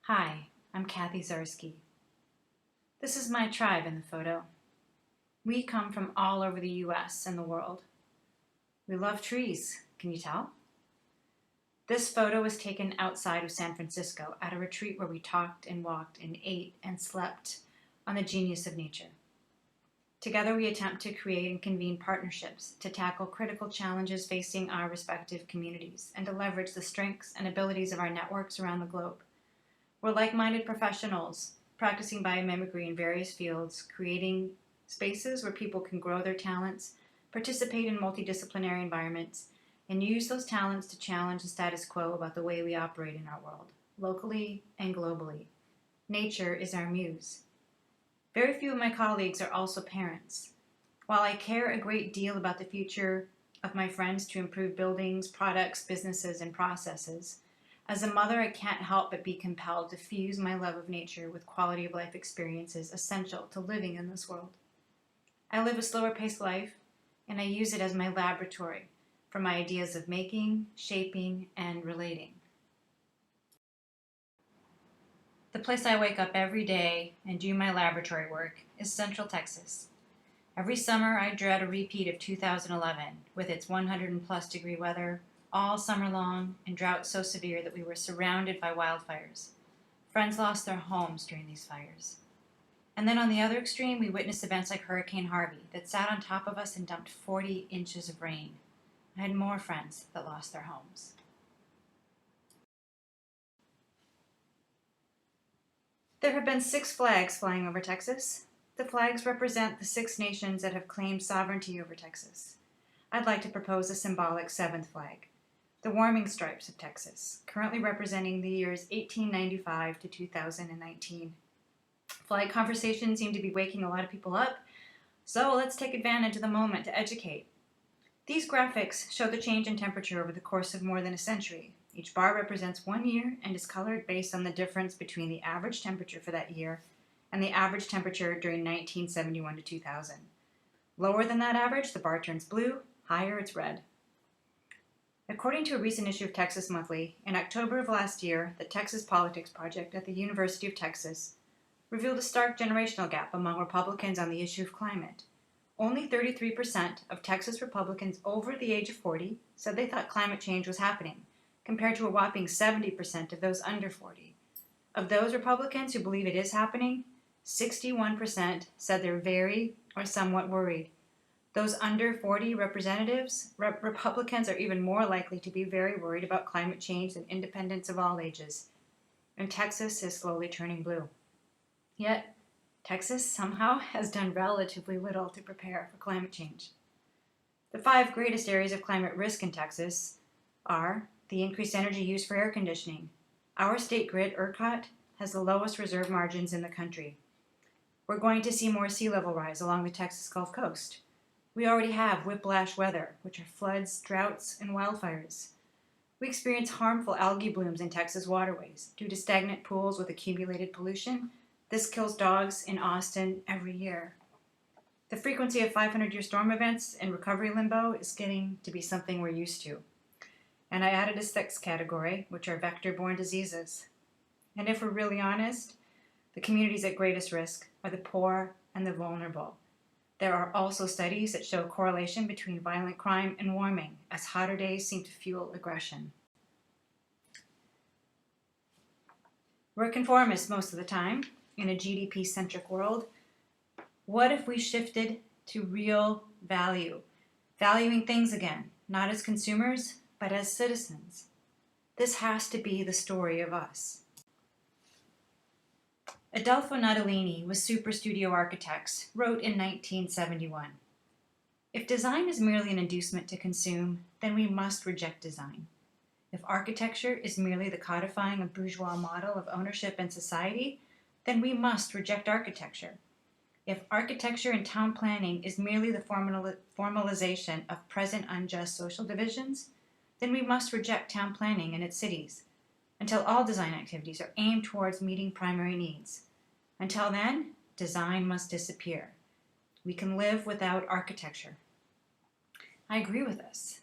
Hi, I'm Kathy Zarsky. This is my tribe in the photo. We come from all over the US and the world. We love trees, can you tell? This photo was taken outside of San Francisco at a retreat where we talked and walked and ate and slept on the genius of nature. Together we attempt to create and convene partnerships to tackle critical challenges facing our respective communities and to leverage the strengths and abilities of our networks around the globe. We're like-minded professionals practicing biomimicry in various fields, creating spaces where people can grow their talents, participate in multidisciplinary environments, and use those talents to challenge the status quo about the way we operate in our world, locally and globally. Nature is our muse. Very few of my colleagues are also parents. While I care a great deal about the future of my friends to improve buildings, products, businesses, and processes, as a mother, I can't help but be compelled to fuse my love of nature with quality of life experiences essential to living in this world. I live a slower paced life, and I use it as my laboratory for my ideas of making, shaping, and relating. The place I wake up every day and do my laboratory work is Central Texas. Every summer, I dread a repeat of 2011 with its 100+ degree weather, all summer long, and drought so severe that we were surrounded by wildfires. Friends lost their homes during these fires. And then on the other extreme, we witnessed events like Hurricane Harvey that sat on top of us and dumped 40 inches of rain. I had more friends that lost their homes. There have been 6 flags flying over Texas. The flags represent the 6 nations that have claimed sovereignty over Texas. I'd like to propose a symbolic 7th flag, the warming stripes of Texas, currently representing the years 1895 to 2019. Flag conversations seem to be waking a lot of people up, so let's take advantage of the moment to educate. These graphics show the change in temperature over the course of more than a century. Each bar represents 1 year and is colored based on the difference between the average temperature for that year and the average temperature during 1971 to 2000. Lower than that average, the bar turns blue; higher, it's red. According to a recent issue of Texas Monthly, in October of last year, the Texas Politics Project at the University of Texas revealed a stark generational gap among Republicans on the issue of climate. Only 33% of Texas Republicans over the age of 40 said they thought climate change was happening, compared to a whopping 70% of those under 40. Of those Republicans who believe it is happening, 61% said they're very or somewhat worried. Those under 40 Republicans are even more likely to be very worried about climate change than independents of all ages. And Texas is slowly turning blue. Yet, Texas somehow has done relatively little to prepare for climate change. The 5 greatest areas of climate risk in Texas are the increased energy use for air conditioning. Our state grid, ERCOT, has the lowest reserve margins in the country. We're going to see more sea level rise along the Texas Gulf Coast. We already have whiplash weather, which are floods, droughts, and wildfires. We experience harmful algae blooms in Texas waterways due to stagnant pools with accumulated pollution. This kills dogs in Austin every year. The frequency of 500-year storm events in recovery limbo is getting to be something we're used to. And I added a 6th category, which are vector-borne diseases. And if we're really honest, the communities at greatest risk are the poor and the vulnerable. There are also studies that show correlation between violent crime and warming, as hotter days seem to fuel aggression. We're conformists most of the time in a GDP-centric world. What if we shifted to real value, valuing things again, not as consumers, but as citizens? This has to be the story of us. Adolfo Natalini with Super Studio Architects wrote in 1971, "If design is merely an inducement to consume, then we must reject design. If architecture is merely the codifying of bourgeois model of ownership and society, then we must reject architecture. If architecture and town planning is merely the formalization of present unjust social divisions, then we must reject town planning and its cities, until all design activities are aimed towards meeting primary needs. Until then, design must disappear. We can live without architecture." I agree with this.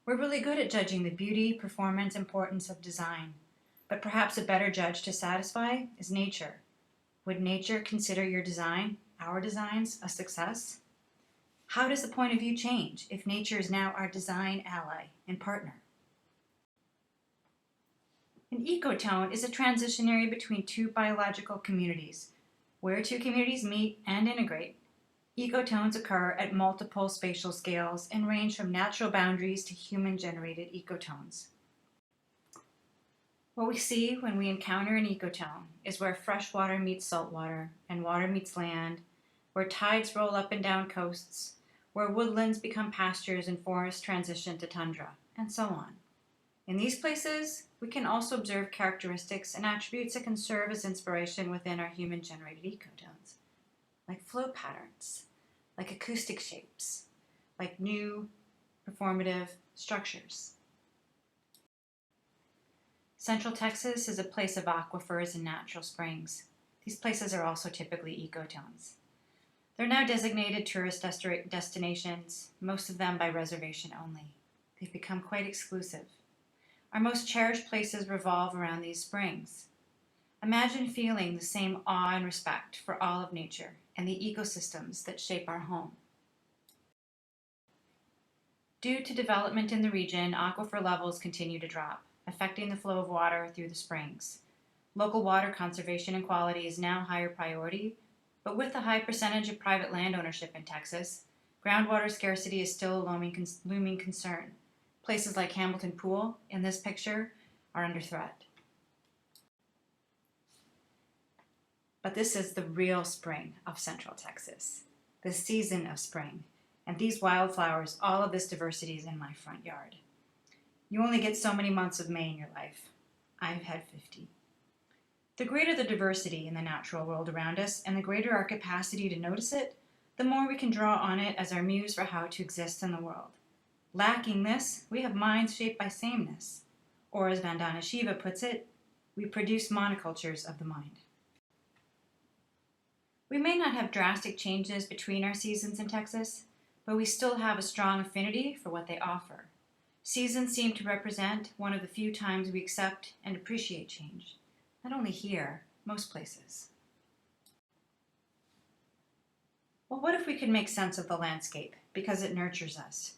We're really good at judging the beauty, performance, importance of design. But perhaps a better judge to satisfy is nature. Would nature consider your design, our designs, a success? How does the point of view change if nature is now our design ally and partner? An ecotone is a transition area between two biological communities. Where two communities meet and integrate, ecotones occur at multiple spatial scales and range from natural boundaries to human-generated ecotones. What we see when we encounter an ecotone is where fresh water meets salt water and water meets land, where tides roll up and down coasts, where woodlands become pastures and forests transition to tundra, and so on. In these places, we can also observe characteristics and attributes that can serve as inspiration within our human-generated ecotones, like flow patterns, like acoustic shapes, like new performative structures. Central Texas is a place of aquifers and natural springs. These places are also typically ecotones. They're now designated tourist destinations, most of them by reservation only. They've become quite exclusive. Our most cherished places revolve around these springs. Imagine feeling the same awe and respect for all of nature and the ecosystems that shape our home. Due to development in the region, aquifer levels continue to drop, affecting the flow of water through the springs. Local water conservation and quality is now a higher priority, but with the high percentage of private land ownership in Texas, groundwater scarcity is still a looming concern. Places like Hamilton Pool, in this picture, are under threat. But this is the real spring of Central Texas, the season of spring, and these wildflowers, all of this diversity is in my front yard. You only get so many months of May in your life. I've had 50. The greater the diversity in the natural world around us and the greater our capacity to notice it, the more we can draw on it as our muse for how to exist in the world. Lacking this, we have minds shaped by sameness. Or as Vandana Shiva puts it, we produce monocultures of the mind. We may not have drastic changes between our seasons in Texas, but we still have a strong affinity for what they offer. Seasons seem to represent one of the few times we accept and appreciate change. Not only here, most places. Well, what if we could make sense of the landscape because it nurtures us?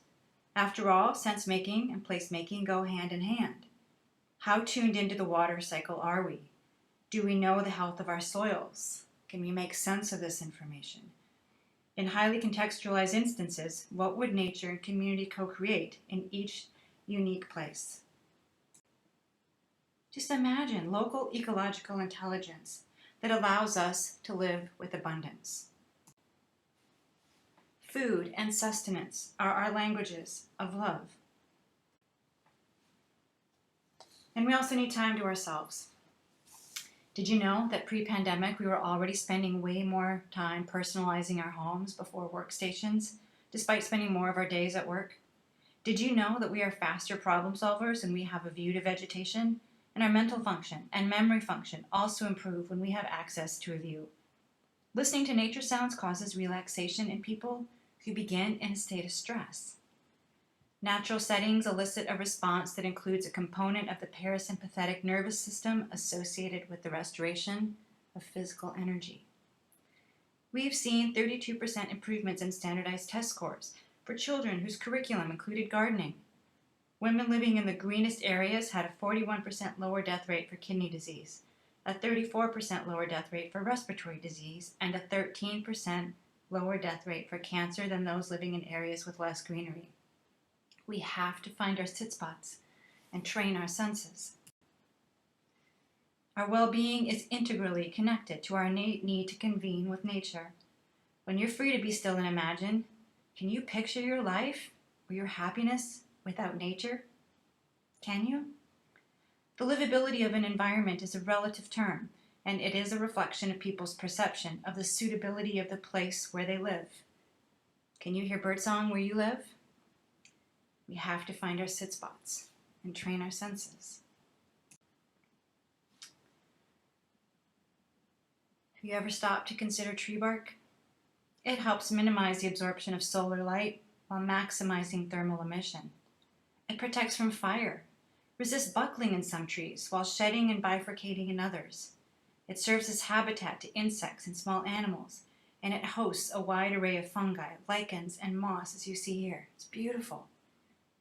After all, sense-making and place-making go hand in hand. How tuned into the water cycle are we? Do we know the health of our soils? Can we make sense of this information? In highly contextualized instances, what would nature and community co-create in each unique place? Just imagine local ecological intelligence that allows us to live with abundance. Food and sustenance are our languages of love. And we also need time to ourselves. Did you know that pre-pandemic we were already spending way more time personalizing our homes before workstations, despite spending more of our days at work? Did you know that we are faster problem solvers when we have a view to vegetation? And our mental function and memory function also improve when we have access to a view. Listening to nature sounds causes relaxation in people who begin in a state of stress. Natural settings elicit a response that includes a component of the parasympathetic nervous system associated with the restoration of physical energy. We've seen 32% improvements in standardized test scores for children whose curriculum included gardening. Women living in the greenest areas had a 41% lower death rate for kidney disease, a 34% lower death rate for respiratory disease, and a 13% lower death rate for cancer than those living in areas with less greenery. We have to find our sit spots and train our senses. Our well-being is integrally connected to our innate need to convene with nature. When you're free to be still and imagine, can you picture your life or your happiness without nature? Can you? The livability of an environment is a relative term, and it is a reflection of people's perception of the suitability of the place where they live. Can you hear birdsong where you live? We have to find our sit spots and train our senses. Have you ever stopped to consider tree bark? It helps minimize the absorption of solar light while maximizing thermal emission. It protects from fire, resists buckling in some trees while shedding and bifurcating in others. It serves as habitat to insects and small animals, and it hosts a wide array of fungi, lichens, and moss, as you see here. It's beautiful.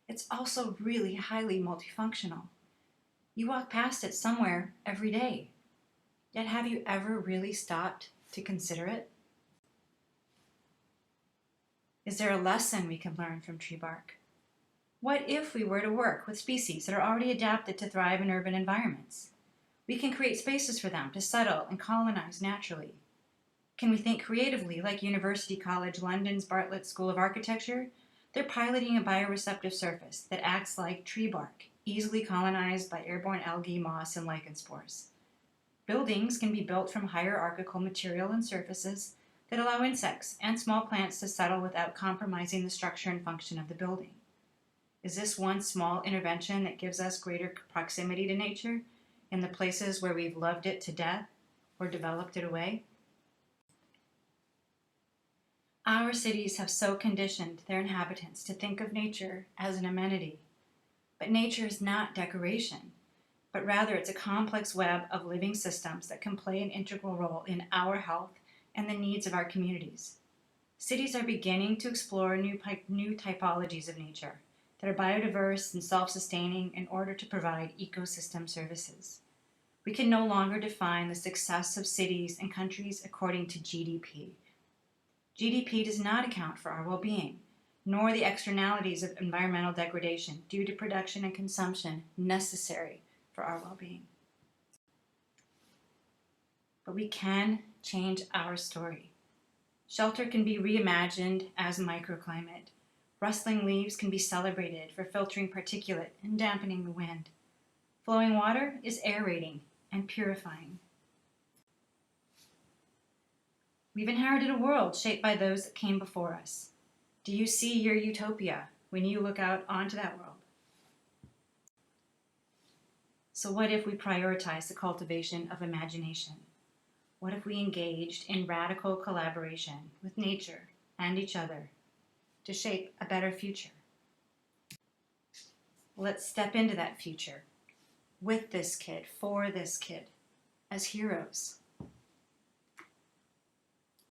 It's also really highly multifunctional. You walk past it somewhere every day. Yet have you ever really stopped to consider it? Is there a lesson we can learn from tree bark? What if we were to work with species that are already adapted to thrive in urban environments? We can create spaces for them to settle and colonize naturally. Can we think creatively like University College London's Bartlett School of Architecture? They're piloting a bioreceptive surface that acts like tree bark, easily colonized by airborne algae, moss, and lichen spores. Buildings can be built from hierarchical material and surfaces that allow insects and small plants to settle without compromising the structure and function of the building. Is this one small intervention that gives us greater proximity to nature in the places where we've loved it to death or developed it away? Our cities have so conditioned their inhabitants to think of nature as an amenity. But nature is not decoration, but rather it's a complex web of living systems that can play an integral role in our health and the needs of our communities. Cities are beginning to explore new typologies of nature that are biodiverse and self-sustaining in order to provide ecosystem services. We can no longer define the success of cities and countries according to GDP. GDP does not account for our well-being, nor the externalities of environmental degradation due to production and consumption necessary for our well-being. But we can change our story. Shelter can be reimagined as microclimate. Rustling leaves can be celebrated for filtering particulate and dampening the wind. Flowing water is aerating and purifying. We've inherited a world shaped by those that came before us. Do you see your utopia when you look out onto that world? So what if we prioritize the cultivation of imagination? What if we engaged in radical collaboration with nature and each other to shape a better future? Let's step into that future with this kid, for this kid, as heroes.